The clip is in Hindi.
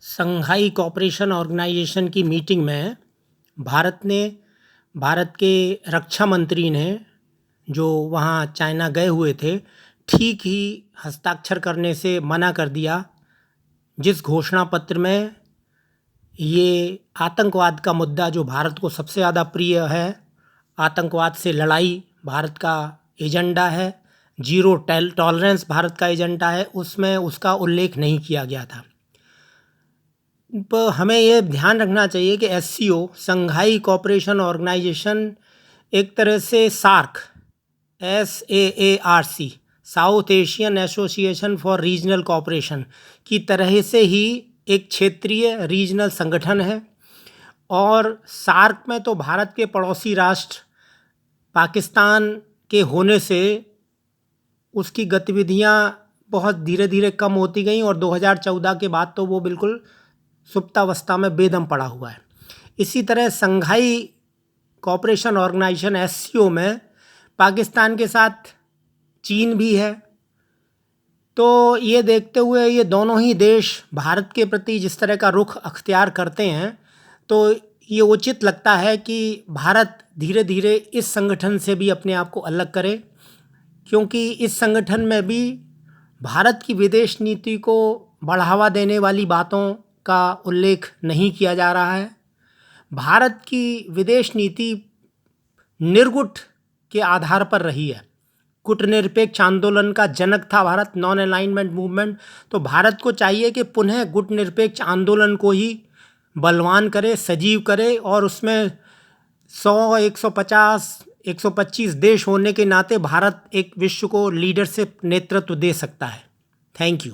संघाई कोऑपरेशन ऑर्गेनाइजेशन की मीटिंग में भारत के रक्षा मंत्री ने जो वहाँ चाइना गए हुए थे, ठीक ही हस्ताक्षर करने से मना कर दिया, जिस घोषणा पत्र में ये आतंकवाद का मुद्दा जो भारत को सबसे ज़्यादा प्रिय है, आतंकवाद से लड़ाई भारत का एजेंडा है, जीरो टॉलरेंस भारत का एजेंडा है, उसमें उसका उल्लेख नहीं किया गया था। हमें ये ध्यान रखना चाहिए कि SCO संघाई कोऑपरेशन ऑर्गेनाइजेशन एक तरह से SAARC south Asian association for regional cooperation की तरह से ही एक क्षेत्रीय रीजनल संगठन है। और सार्क में तो भारत के पड़ोसी राष्ट्र पाकिस्तान के होने से उसकी गतिविधियां बहुत धीरे धीरे कम होती गईं और 2014 के बाद तो वो बिल्कुल सुप्तावस्था में बेदम पड़ा हुआ है। इसी तरह संघाई कोऑपरेशन ऑर्गेनाइजेशन SCO में पाकिस्तान के साथ चीन भी है। तो ये देखते हुए ये दोनों ही देश भारत के प्रति जिस तरह का रुख अख्तियार करते हैं, तो ये उचित लगता है कि भारत धीरे धीरे इस संगठन से भी अपने आप को अलग करे, क्योंकि इस संगठन में भी भारत की विदेश नीति को बढ़ावा देने वाली बातों का उल्लेख नहीं किया जा रहा है। भारत की विदेश नीति निर्गुट के आधार पर रही है। गुटनिरपेक्ष आंदोलन का जनक था भारत, नॉन अलाइनमेंट मूवमेंट। तो भारत को चाहिए कि पुनः गुटनिरपेक्ष आंदोलन को ही बलवान करे, सजीव करे, और उसमें 100, 150, 125 देश होने के नाते भारत एक विश्व को लीडरशिप नेतृत्व दे सकता है। Thank you.